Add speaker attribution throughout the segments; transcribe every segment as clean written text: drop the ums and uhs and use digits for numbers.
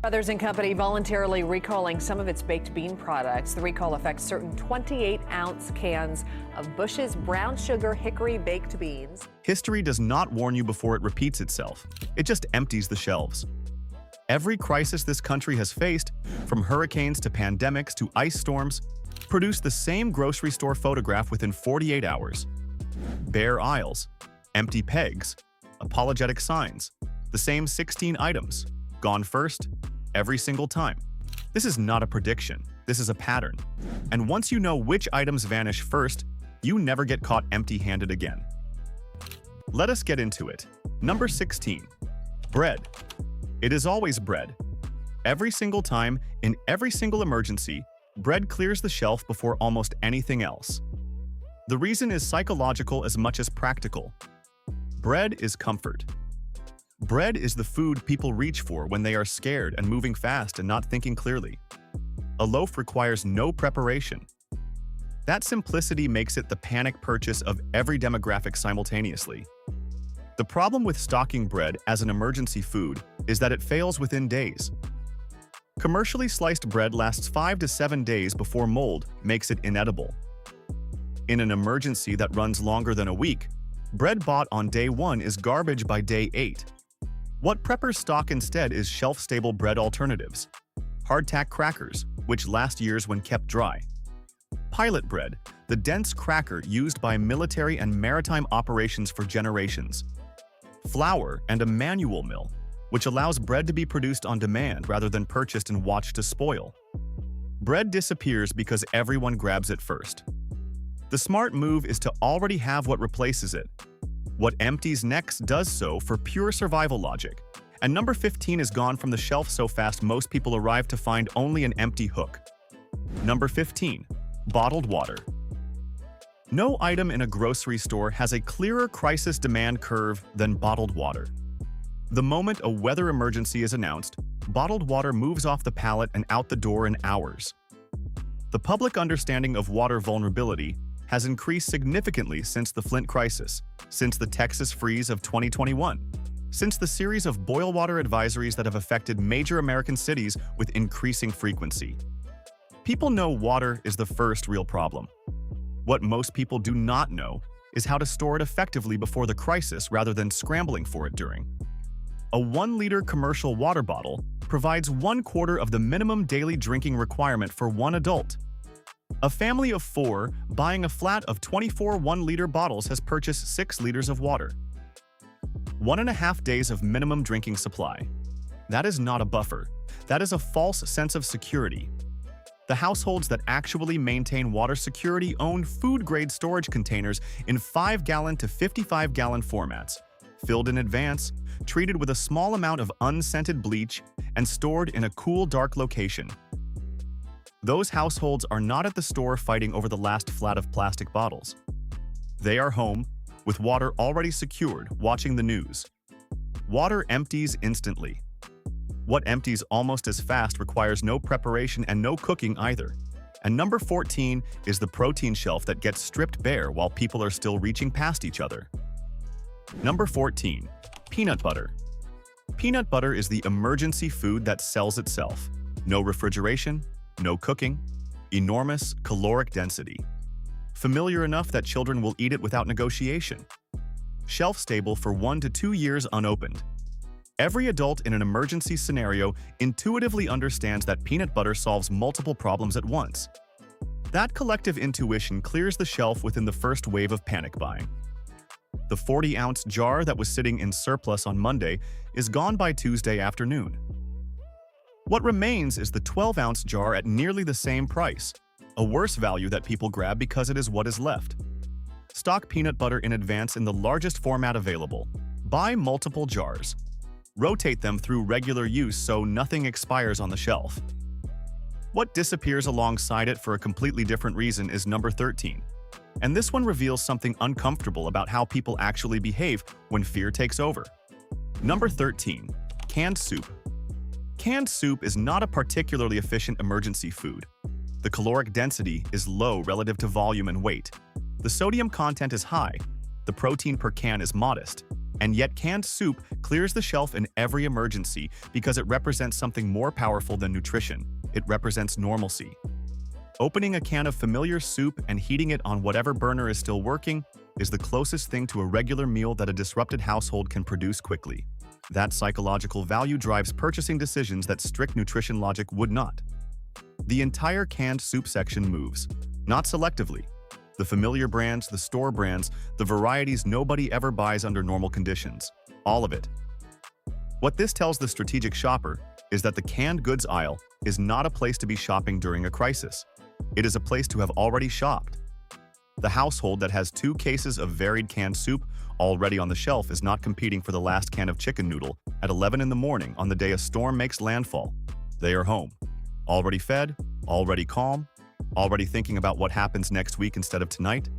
Speaker 1: Brothers and Company voluntarily recalling some of its baked bean products. The recall affects certain 28-ounce cans of Bush's brown sugar hickory baked beans.
Speaker 2: History does not warn you before it repeats itself. It just empties the shelves. Every crisis this country has faced, from hurricanes to pandemics to ice storms, produced the same grocery store photograph within 48 hours. Bare aisles, empty pegs, apologetic signs, the same 16 items, gone first, every single time. This is not a prediction, this is a pattern. And once you know which items vanish first, you never get caught empty-handed again. Let us get into it. Number 16. Bread. It is always bread. Every single time, in every single emergency, bread clears the shelf before almost anything else. The reason is psychological as much as practical. Bread is comfort. Bread is the food people reach for when they are scared and moving fast and not thinking clearly. A loaf requires no preparation. That simplicity makes it the panic purchase of every demographic simultaneously. The problem with stocking bread as an emergency food is that it fails within days. Commercially sliced bread lasts 5 to 7 days before mold makes it inedible. In an emergency that runs longer than a week, bread bought on day 1 is garbage by day 8. What preppers stock instead is shelf-stable bread alternatives. Hardtack crackers, which last years when kept dry. Pilot bread, the dense cracker used by military and maritime operations for generations. Flour and a manual mill, which allows bread to be produced on demand rather than purchased and watched to spoil. Bread disappears because everyone grabs it first. The smart move is to already have what replaces it. What empties next does so for pure survival logic. And number 15 is gone from the shelf so fast most people arrive to find only an empty hook. Number 15. Bottled water. No item in a grocery store has a clearer crisis demand curve than bottled water. The moment a weather emergency is announced, bottled water moves off the pallet and out the door in hours. The public understanding of water vulnerability has increased significantly since the Flint crisis, since the Texas freeze of 2021, since the series of boil water advisories that have affected major American cities with increasing frequency. People know water is the first real problem. What most people do not know is how to store it effectively before the crisis rather than scrambling for it during. A 1-liter commercial water bottle provides 1/4 of the minimum daily drinking requirement for one adult. A family of 4 buying a flat of 24 1-liter bottles has purchased 6 liters of water. 1.5 days of minimum drinking supply. That is not a buffer. That is a false sense of security. The households that actually maintain water security own food-grade storage containers in 5-gallon to 55-gallon formats, filled in advance, treated with a small amount of unscented bleach, and stored in a cool, dark location. Those households are not at the store fighting over the last flat of plastic bottles. They are home, with water already secured, watching the news. Water empties instantly. What empties almost as fast requires no preparation and no cooking either. And number 14 is the protein shelf that gets stripped bare while people are still reaching past each other. Number 14. Peanut butter. Peanut butter is the emergency food that sells itself. No refrigeration, no cooking, enormous caloric density. Familiar enough that children will eat it without negotiation. Shelf-stable for 1 to 2 years unopened. Every adult in an emergency scenario intuitively understands that peanut butter solves multiple problems at once. That collective intuition clears the shelf within the first wave of panic buying. The 40-ounce jar that was sitting in surplus on Monday is gone by Tuesday afternoon. What remains is the 12-ounce jar at nearly the same price, a worse value that people grab because it is what is left. Stock peanut butter in advance in the largest format available. Buy multiple jars. Rotate them through regular use so nothing expires on the shelf. What disappears alongside it for a completely different reason is number 13. And this one reveals something uncomfortable about how people actually behave when fear takes over. Number 13. Canned soup. Canned soup is not a particularly efficient emergency food. The caloric density is low relative to volume and weight. The sodium content is high. The protein per can is modest. And yet canned soup clears the shelf in every emergency because it represents something more powerful than nutrition. It represents normalcy. Opening a can of familiar soup and heating it on whatever burner is still working is the closest thing to a regular meal that a disrupted household can produce quickly. That psychological value drives purchasing decisions that strict nutrition logic would not. The entire canned soup section moves, not selectively. The familiar brands, the store brands, the varieties nobody ever buys under normal conditions. All of it. What this tells the strategic shopper is that the canned goods aisle is not a place to be shopping during a crisis. It is a place to have already shopped. The household that has 2 cases of varied canned soup already on the shelf is not competing for the last can of chicken noodle at 11 in the morning on the day a storm makes landfall. They are home. Already fed, already calm, already thinking about what happens next week instead of tonight.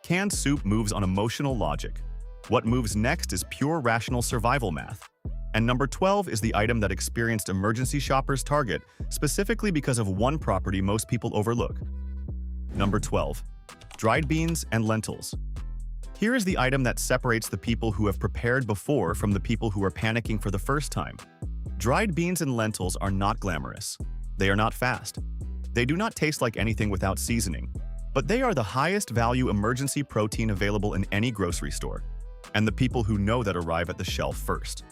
Speaker 2: Canned soup moves on emotional logic. What moves next is pure rational survival math. And number 12 is the item that experienced emergency shoppers target specifically because of one property most people overlook. Number 12. Dried beans and lentils. Here is the item that separates the people who have prepared before from the people who are panicking for the first time. Dried beans and lentils are not glamorous. They are not fast. They do not taste like anything without seasoning, but they are the highest value emergency protein available in any grocery store, and the people who know that arrive at the shelf first.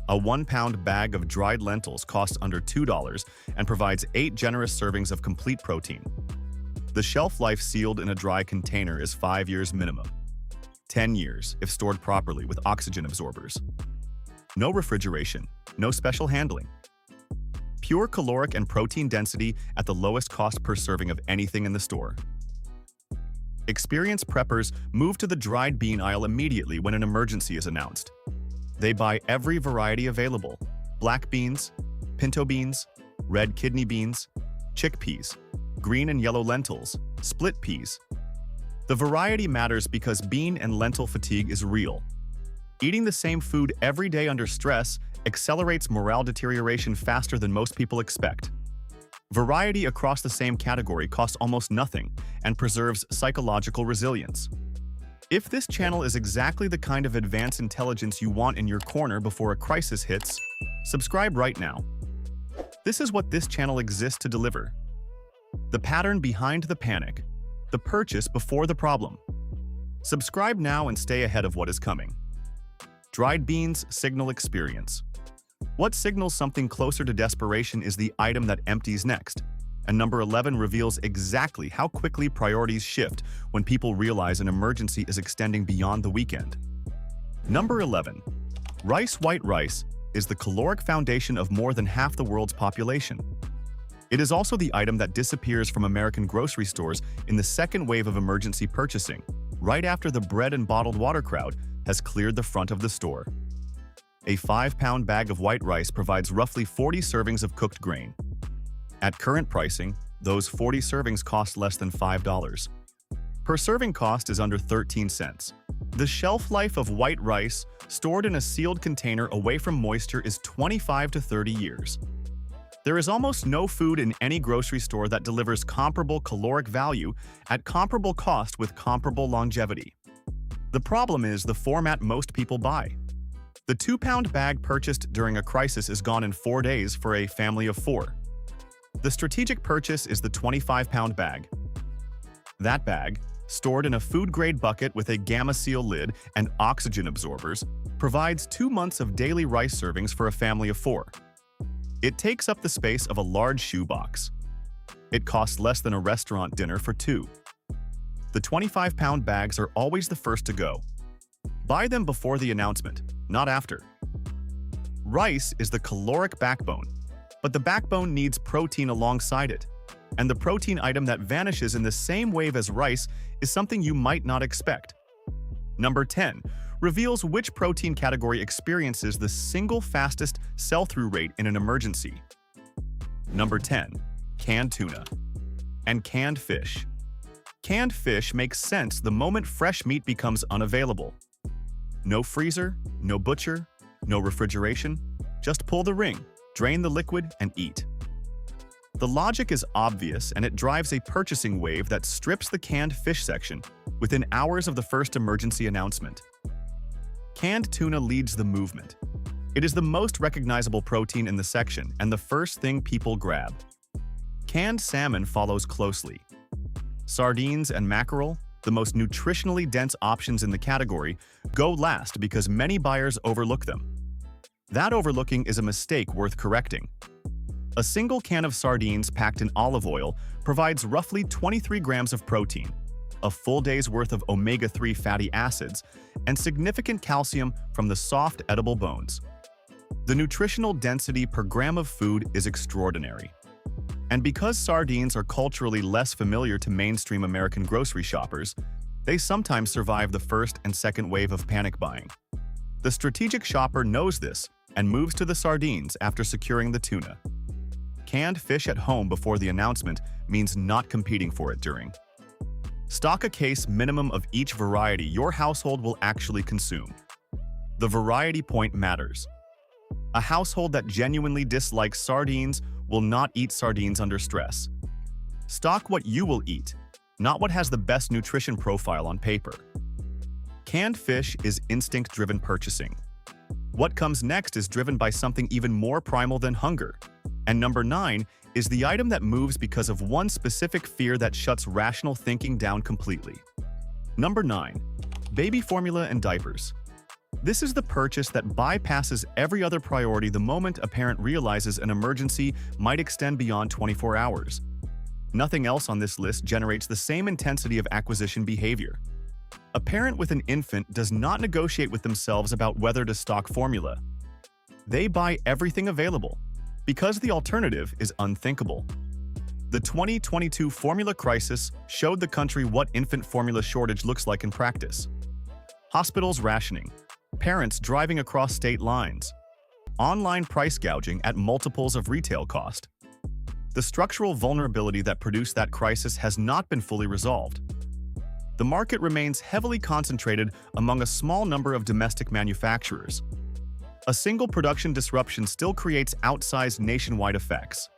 Speaker 2: A 1-pound bag of dried lentils costs under $2 and provides 8 generous servings of complete protein. The shelf life sealed in a dry container is 5 years minimum. 10 years if stored properly with oxygen absorbers. No refrigeration, no special handling. Pure caloric and protein density at the lowest cost per serving of anything in the store. Experienced preppers move to the dried bean aisle immediately when an emergency is announced. They buy every variety available: black beans, pinto beans, red kidney beans, chickpeas, green and yellow lentils, split peas. The variety matters because bean and lentil fatigue is real. Eating the same food every day under stress accelerates morale deterioration faster than most people expect. Variety across the same category costs almost nothing and preserves psychological resilience. If this channel is exactly the kind of advanced intelligence you want in your corner before a crisis hits, subscribe right now. This is what this channel exists to deliver. The pattern behind the panic. The purchase before the problem. Subscribe now and stay ahead of what is coming. Dried beans signal experience. What signals something closer to desperation is the item that empties next. And number 11 reveals exactly how quickly priorities shift when people realize an emergency is extending beyond the weekend. Number 11. White rice is the caloric foundation of more than half the world's population. It is also the item that disappears from American grocery stores in the second wave of emergency purchasing, right after the bread and bottled water crowd has cleared the front of the store. A 5-pound bag of white rice provides roughly 40 servings of cooked grain. At current pricing, those 40 servings cost less than $5. Per serving cost is under 13 cents. The shelf life of white rice stored in a sealed container away from moisture is 25 to 30 years. There is almost no food in any grocery store that delivers comparable caloric value at comparable cost with comparable longevity. The problem is the format most people buy. The 2-pound bag purchased during a crisis is gone in 4 days for a family of 4. The strategic purchase is the 25-pound bag. That bag, stored in a food-grade bucket with a gamma seal lid and oxygen absorbers, provides 2 months of daily rice servings for a family of 4. It takes up the space of a large shoebox. It costs less than a restaurant dinner for 2. The 25-pound bags are always the first to go. Buy them before the announcement, not after. Rice is the caloric backbone, but the backbone needs protein alongside it. And the protein item that vanishes in the same wave as rice is something you might not expect. Number 10 reveals which protein category experiences the single fastest sell-through rate in an emergency. Number 10. Canned tuna. And canned fish. Canned fish makes sense the moment fresh meat becomes unavailable. No freezer, no butcher, no refrigeration. Just pull the ring, drain the liquid, and eat. The logic is obvious, and it drives a purchasing wave that strips the canned fish section within hours of the first emergency announcement. Canned tuna leads the movement. It is the most recognizable protein in the section and the first thing people grab. Canned salmon follows closely. Sardines and mackerel, the most nutritionally dense options in the category, go last because many buyers overlook them. That overlooking is a mistake worth correcting. A single can of sardines packed in olive oil provides roughly 23 grams of protein, a full day's worth of omega-3 fatty acids, and significant calcium from the soft, edible bones. The nutritional density per gram of food is extraordinary. And because sardines are culturally less familiar to mainstream American grocery shoppers, they sometimes survive the first and second wave of panic buying. The strategic shopper knows this and moves to the sardines after securing the tuna. Canned fish at home before the announcement means not competing for it during. Stock a case minimum of each variety your household will actually consume. The variety point matters. A household that genuinely dislikes sardines will not eat sardines under stress. Stock what you will eat, not what has the best nutrition profile on paper. Canned fish is instinct-driven purchasing. What comes next is driven by something even more primal than hunger. And number 9 is the item that moves because of one specific fear that shuts rational thinking down completely. Number 9. Baby formula and diapers. This is the purchase that bypasses every other priority the moment a parent realizes an emergency might extend beyond 24 hours. Nothing else on this list generates the same intensity of acquisition behavior. A parent with an infant does not negotiate with themselves about whether to stock formula. They buy everything available, because the alternative is unthinkable. The 2022 formula crisis showed the country what infant formula shortage looks like in practice. Hospitals rationing, parents driving across state lines, online price gouging at multiples of retail cost. The structural vulnerability that produced that crisis has not been fully resolved. The market remains heavily concentrated among a small number of domestic manufacturers. A single production disruption still creates outsized nationwide effects.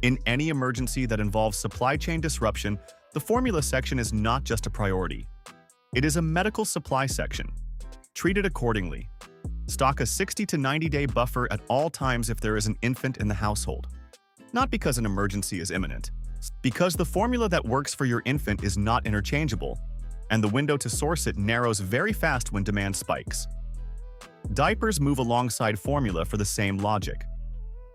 Speaker 2: In any emergency that involves supply chain disruption, the formula section is not just a priority. It is a medical supply section. Treat it accordingly. Stock a 60 to 90-day buffer at all times if there is an infant in the household. Not because an emergency is imminent, because the formula that works for your infant is not interchangeable, and the window to source it narrows very fast when demand spikes. Diapers move alongside formula for the same logic.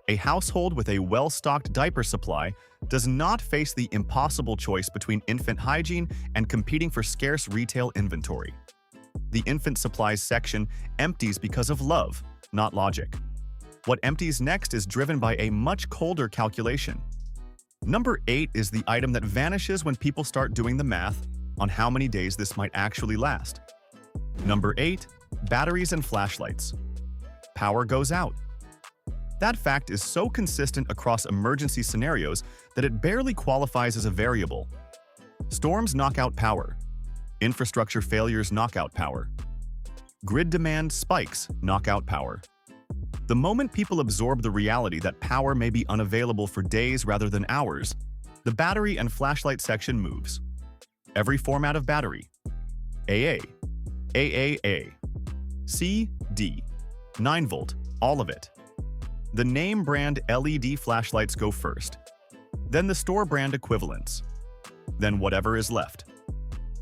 Speaker 2: A household with a well-stocked diaper supply does not face the impossible choice between infant hygiene and competing for scarce retail inventory. The infant supplies section empties because of love, not logic. What empties next is driven by a much colder calculation. Number 8 is the item that vanishes when people start doing the math on how many days this might actually last. Number 8. Batteries and flashlights. Power goes out. That fact is so consistent across emergency scenarios that it barely qualifies as a variable. Storms knock out power. Infrastructure failures knock out power. Grid demand spikes knock out power. The moment people absorb the reality that power may be unavailable for days rather than hours, the battery and flashlight section moves. Every format of battery. AA, AAA, C, D, 9-volt, all of it. The name brand LED flashlights go first. Then the store brand equivalents. Then whatever is left.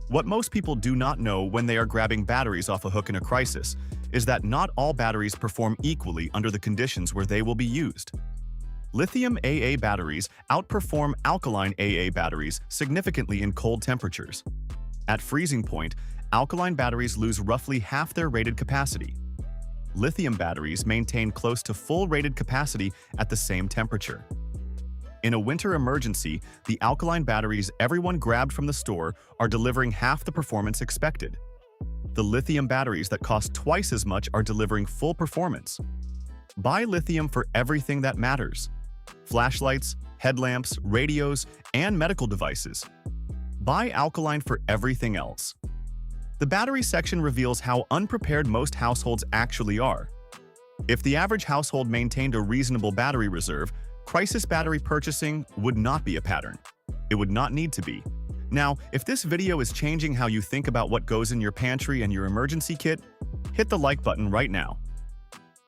Speaker 2: What most people do not know when they are grabbing batteries off a hook in a crisis is that not all batteries perform equally under the conditions where they will be used. Lithium AA batteries outperform alkaline AA batteries significantly in cold temperatures. At freezing point, alkaline batteries lose roughly half their rated capacity. Lithium batteries maintain close to full rated capacity at the same temperature. In a winter emergency, the alkaline batteries everyone grabbed from the store are delivering half the performance expected. The lithium batteries that cost twice as much are delivering full performance. Buy lithium for everything that matters: flashlights, headlamps, radios, and medical devices. Buy alkaline for everything else. The battery section reveals how unprepared most households actually are. If the average household maintained a reasonable battery reserve, crisis battery purchasing would not be a pattern. It would not need to be. Now, if this video is changing how you think about what goes in your pantry and your emergency kit, hit the like button right now.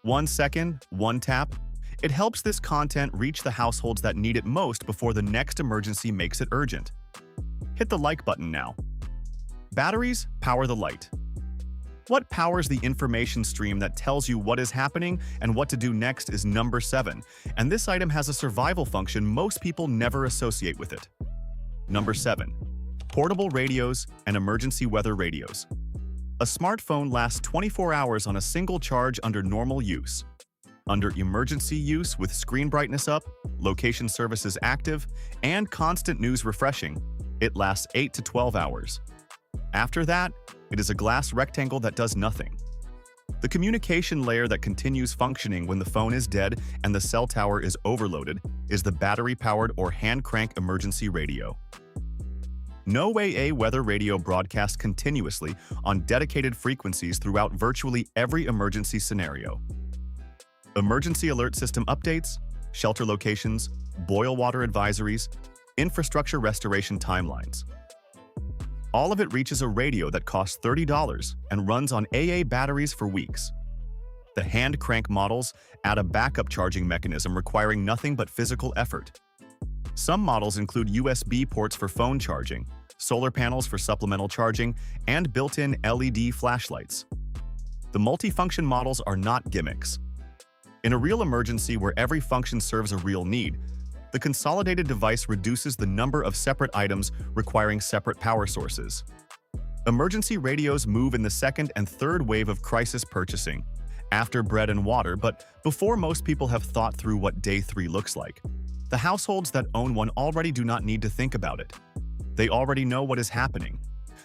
Speaker 2: 1 second, one tap. It helps this content reach the households that need it most before the next emergency makes it urgent. Hit the like button now. Batteries power the light. What powers the information stream that tells you what is happening and what to do next is number 7, and this item has a survival function most people never associate with it. Number 7. Portable radios and emergency weather radios. A smartphone lasts 24 hours on a single charge under normal use. Under emergency use with screen brightness up, location services active, and constant news refreshing, it lasts 8 to 12 hours. After that, it is a glass rectangle that does nothing. The communication layer that continues functioning when the phone is dead and the cell tower is overloaded is the battery-powered or hand-crank emergency radio. No AA weather radio broadcasts continuously on dedicated frequencies throughout virtually every emergency scenario. Emergency alert system updates, shelter locations, boil water advisories, infrastructure restoration timelines. All of it reaches a radio that costs $30 and runs on AA batteries for weeks. The hand crank models add a backup charging mechanism requiring nothing but physical effort. Some models include USB ports for phone charging, solar panels for supplemental charging, and built-in LED flashlights. The multifunction models are not gimmicks. In a real emergency where every function serves a real need, the consolidated device reduces the number of separate items requiring separate power sources. Emergency radios move in the second and third wave of crisis purchasing, after bread and water, but before most people have thought through what day 3 looks like. The households that own one already do not need to think about it. They already know what is happening.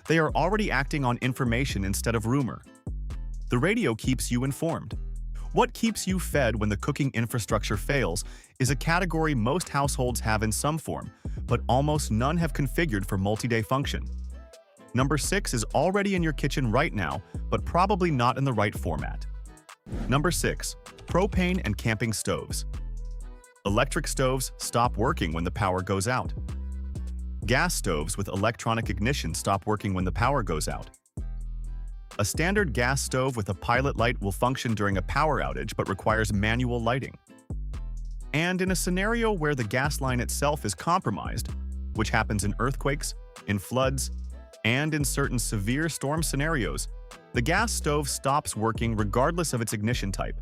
Speaker 2: They are already acting on information instead of rumor. The radio keeps you informed. What keeps you fed when the cooking infrastructure fails is a category most households have in some form, but almost none have configured for multi-day function. Number 6 is already in your kitchen right now, but probably not in the right format. Number 6. Propane and camping stoves. Electric stoves stop working when the power goes out. Gas stoves with electronic ignition stop working when the power goes out. A standard gas stove with a pilot light will function during a power outage but requires manual lighting. And in a scenario where the gas line itself is compromised, which happens in earthquakes, in floods, and in certain severe storm scenarios, the gas stove stops working regardless of its ignition type.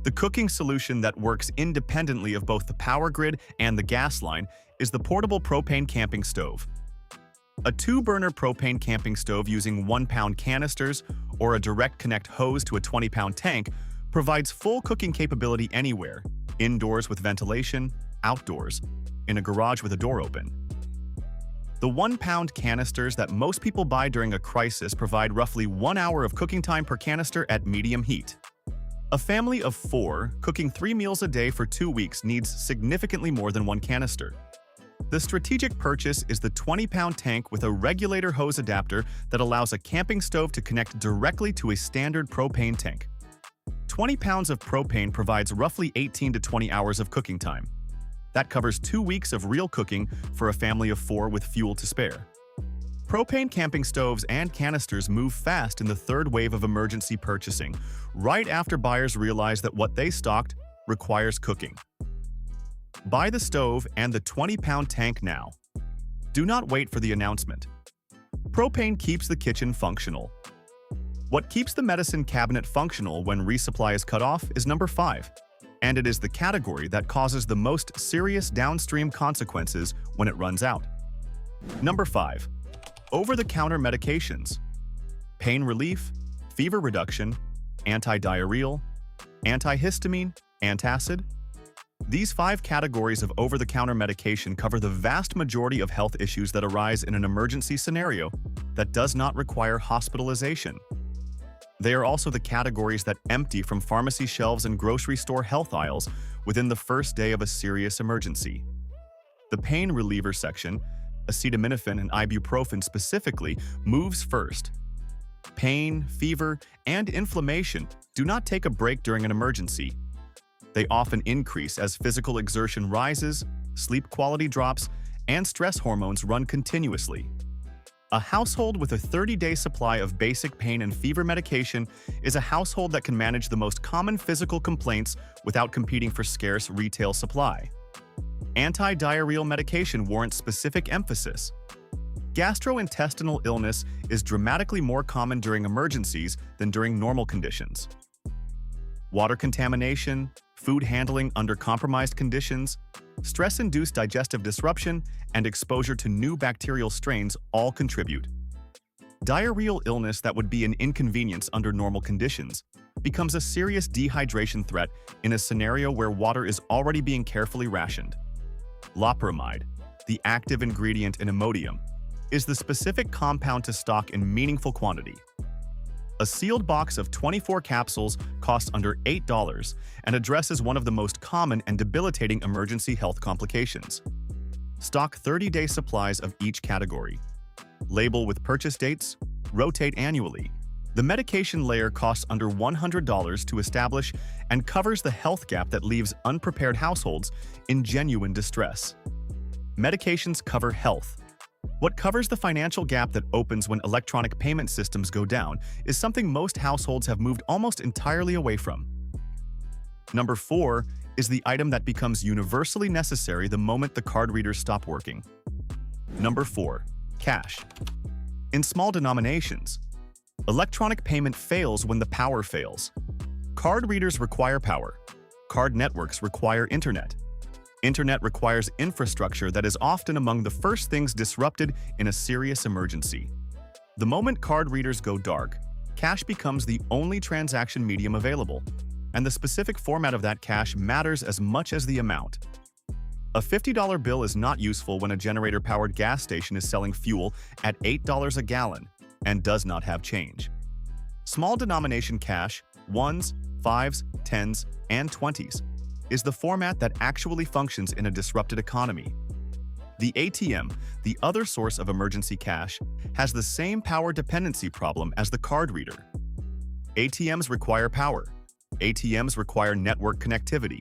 Speaker 2: The cooking solution that works independently of both the power grid and the gas line is the portable propane camping stove. A 2-burner propane camping stove using 1-pound canisters or a direct connect hose to a 20-pound tank provides full cooking capability anywhere, indoors with ventilation, outdoors, in a garage with a door open. The 1-pound canisters that most people buy during a crisis provide roughly 1 hour of cooking time per canister at medium heat. A family of 4 cooking 3 meals a day for 2 weeks needs significantly more than 1 canister. The strategic purchase is the 20-pound tank with a regulator hose adapter that allows a camping stove to connect directly to a standard propane tank. 20 pounds of propane provides roughly 18 to 20 hours of cooking time. That covers 2 weeks of real cooking for a family of 4 with fuel to spare. Propane camping stoves and canisters move fast in the third wave of emergency purchasing, right after buyers realize that what they stocked requires cooking. Buy the stove and the 20-pound tank now. Do not wait for the announcement. Propane keeps the kitchen functional. What keeps the medicine cabinet functional when resupply is cut off is number 5, and it is the category that causes the most serious downstream consequences when it runs out. Number 5. Over-the-counter medications. Pain relief, fever reduction, anti-diarrheal, antihistamine, antacid. These 5 categories of over-the-counter medication cover the vast majority of health issues that arise in an emergency scenario that does not require hospitalization. They are also the categories that empty from pharmacy shelves and grocery store health aisles within the first day of a serious emergency. The pain reliever section, acetaminophen and ibuprofen specifically, moves first. Pain, fever, and inflammation do not take a break during an emergency. They often increase as physical exertion rises, sleep quality drops, and stress hormones run continuously. A household with a 30-day supply of basic pain and fever medication is a household that can manage the most common physical complaints without competing for scarce retail supply. Anti-diarrheal medication warrants specific emphasis. Gastrointestinal illness is dramatically more common during emergencies than during normal conditions. Water contamination, food handling under compromised conditions, stress-induced digestive disruption, and exposure to new bacterial strains all contribute. Diarrheal illness that would be an inconvenience under normal conditions becomes a serious dehydration threat in a scenario where water is already being carefully rationed. Loperamide, the active ingredient in Imodium, is the specific compound to stock in meaningful quantity. A sealed box of 24 capsules costs under $8 and addresses one of the most common and debilitating emergency health complications. Stock 30-day supplies of each category. Label with purchase dates. Rotate annually. The medication layer costs under $100 to establish and covers the health gap that leaves unprepared households in genuine distress. Medications cover health. What covers the financial gap that opens when electronic payment systems go down is something most households have moved almost entirely away from. Number 4 is the item that becomes universally necessary the moment the card readers stop working. Number 4. Cash. In small denominations, electronic payment fails when the power fails. Card readers require power. Card networks require internet. Internet requires infrastructure that is often among the first things disrupted in a serious emergency. The moment card readers go dark, cash becomes the only transaction medium available, and the specific format of that cash matters as much as the amount. A $50 bill is not useful when a generator-powered gas station is selling fuel at $8 a gallon and does not have change. Small denomination cash, 1s, 5s, 10s, and 20s, is the format that actually functions in a disrupted economy. The ATM, the other source of emergency cash, has the same power dependency problem as the card reader. ATMs require power. ATMs require network connectivity.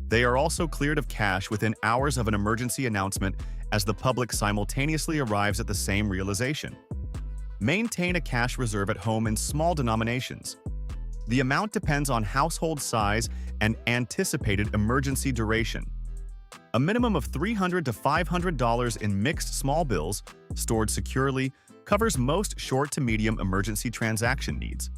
Speaker 2: They are also cleared of cash within hours of an emergency announcement as the public simultaneously arrives at the same realization. Maintain a cash reserve at home in small denominations. The amount depends on household size and anticipated emergency duration. A minimum of $300 to $500 in mixed small bills, stored securely, covers most short to medium emergency transaction needs.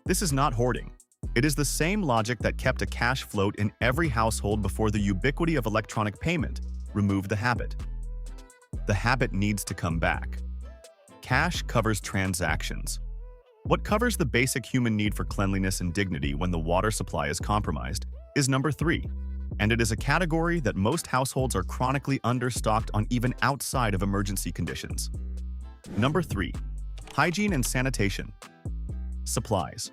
Speaker 2: This is not hoarding. It is the same logic that kept a cash float in every household before the ubiquity of electronic payment removed the habit. The habit needs to come back. Cash covers transactions. What covers the basic human need for cleanliness and dignity when the water supply is compromised is number 3, and it is a category that most households are chronically understocked on even outside of emergency conditions. Number 3. Hygiene and sanitation. Supplies.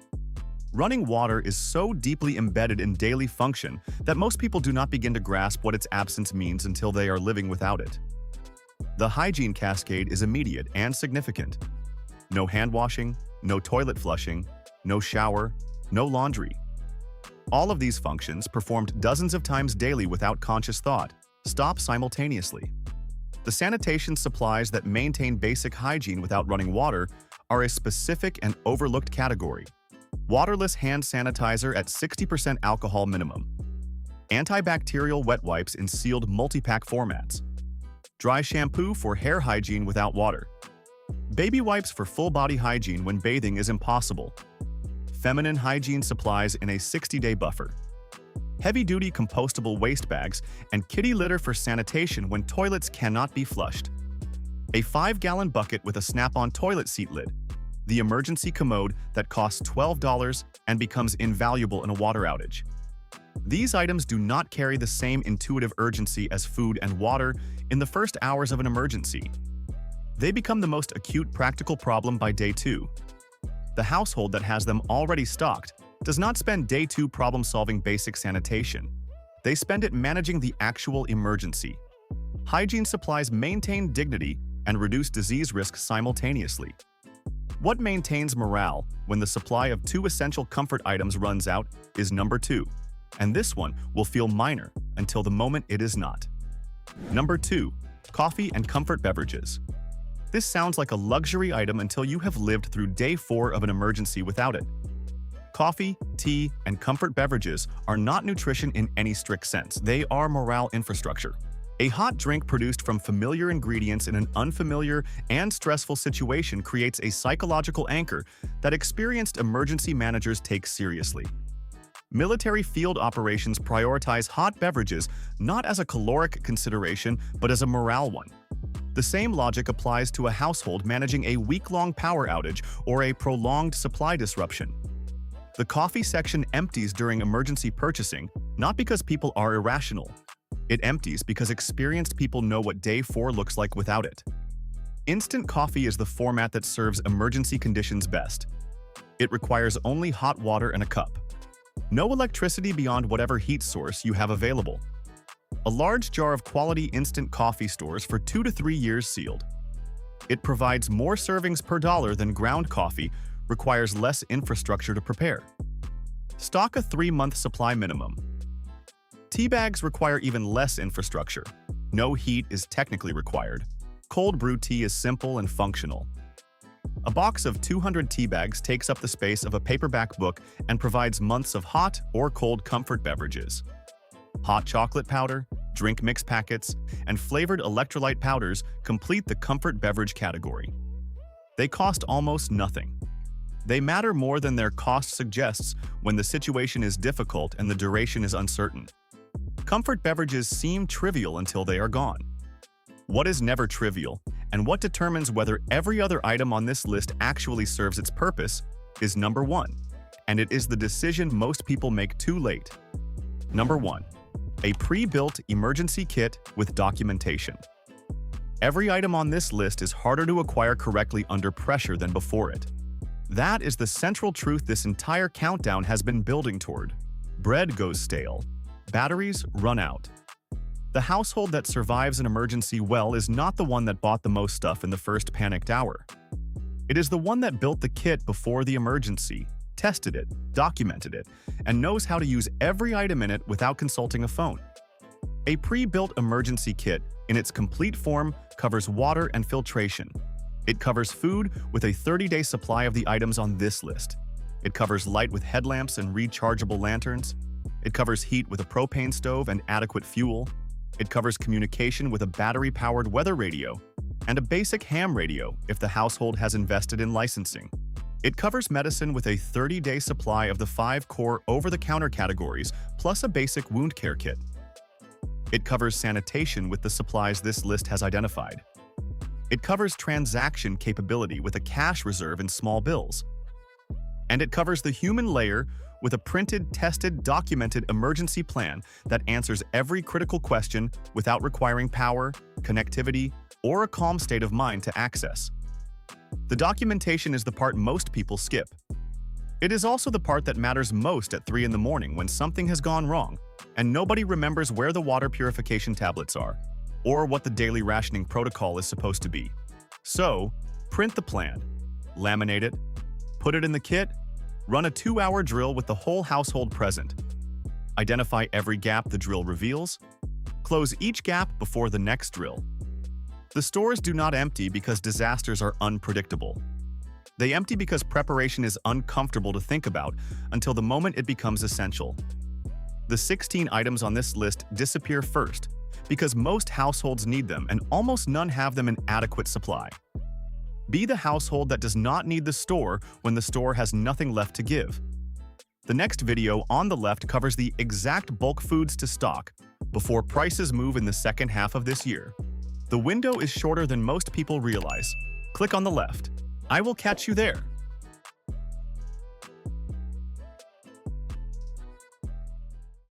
Speaker 2: Running water is so deeply embedded in daily function that most people do not begin to grasp what its absence means until they are living without it. The hygiene cascade is immediate and significant. No hand washing, no toilet flushing, no shower, no laundry. All of these functions, performed dozens of times daily without conscious thought, stop simultaneously. The sanitation supplies that maintain basic hygiene without running water are a specific and overlooked category. Waterless hand sanitizer at 60% alcohol minimum. Antibacterial wet wipes in sealed multi-pack formats. Dry shampoo for hair hygiene without water. Baby wipes for full-body hygiene when bathing is impossible. Feminine hygiene supplies in a 60-day buffer. Heavy-duty compostable waste bags and kitty litter for sanitation when toilets cannot be flushed. A 5-gallon bucket with a snap-on toilet seat lid. The emergency commode that costs $12 and becomes invaluable in a water outage. These items do not carry the same intuitive urgency as food and water in the first hours of an emergency. They become the most acute practical problem by day 2. The household that has them already stocked does not spend day 2 problem-solving basic sanitation. They spend it managing the actual emergency. Hygiene supplies maintain dignity and reduce disease risk simultaneously. What maintains morale when the supply of 2 essential comfort items runs out is number 2, and this one will feel minor until the moment it is not. Number 2. Coffee and comfort beverages. This sounds like a luxury item until you have lived through day 4 of an emergency without it. Coffee, tea, and comfort beverages are not nutrition in any strict sense. They are morale infrastructure. A hot drink produced from familiar ingredients in an unfamiliar and stressful situation creates a psychological anchor that experienced emergency managers take seriously. Military field operations prioritize hot beverages not as a caloric consideration but as a morale one. The same logic applies to a household managing a week-long power outage or a prolonged supply disruption. The coffee section empties during emergency purchasing, not because people are irrational. It empties because experienced people know what day 4 looks like without it. Instant coffee is the format that serves emergency conditions best. It requires only hot water and a cup. No electricity beyond whatever heat source you have available. A large jar of quality instant coffee stores for 2 to 3 years sealed. It provides more servings per dollar than ground coffee, requires less infrastructure to prepare. Stock a 3-month supply minimum. Tea bags require even less infrastructure. No heat is technically required. Cold brew tea is simple and functional. A box of 200 tea bags takes up the space of a paperback book and provides months of hot or cold comfort beverages. Hot chocolate powder, drink mix packets, and flavored electrolyte powders complete the comfort beverage category. They cost almost nothing. They matter more than their cost suggests when the situation is difficult and the duration is uncertain. Comfort beverages seem trivial until they are gone. What is never trivial, and what determines whether every other item on this list actually serves its purpose, is number 1, and it is the decision most people make too late. Number 1. A pre-built emergency kit with documentation. Every item on this list is harder to acquire correctly under pressure than before it. That is the central truth this entire countdown has been building toward. Bread goes stale. Batteries run out. The household that survives an emergency well is not the one that bought the most stuff in the first panicked hour. It is the one that built the kit before the emergency, tested it, documented it, and knows how to use every item in it without consulting a phone. A pre-built emergency kit, in its complete form, covers water and filtration. It covers food with a 30-day supply of the items on this list. It covers light with headlamps and rechargeable lanterns. It covers heat with a propane stove and adequate fuel. It covers communication with a battery-powered weather radio and a basic ham radio if the household has invested in licensing. It covers medicine with a 30-day supply of the 5 core over-the-counter categories plus a basic wound care kit. It covers sanitation with the supplies this list has identified. It covers transaction capability with a cash reserve and small bills. And it covers the human layer with a printed, tested, documented emergency plan that answers every critical question without requiring power, connectivity, or a calm state of mind to access. The documentation is the part most people skip. It is also the part that matters most at 3 in the morning when something has gone wrong, and nobody remembers where the water purification tablets are, or what the daily rationing protocol is supposed to be. So, print the plan, laminate it, put it in the kit, run a 2-hour drill with the whole household present. Identify every gap the drill reveals. Close each gap before the next drill. The stores do not empty because disasters are unpredictable. They empty because preparation is uncomfortable to think about until the moment it becomes essential. The 16 items on this list disappear first because most households need them and almost none have them in adequate supply. Be the household that does not need the store when the store has nothing left to give. The next video on the left covers the exact bulk foods to stock before prices move in the second half of this year. The window is shorter than most people realize. Click on the left. I will catch you there.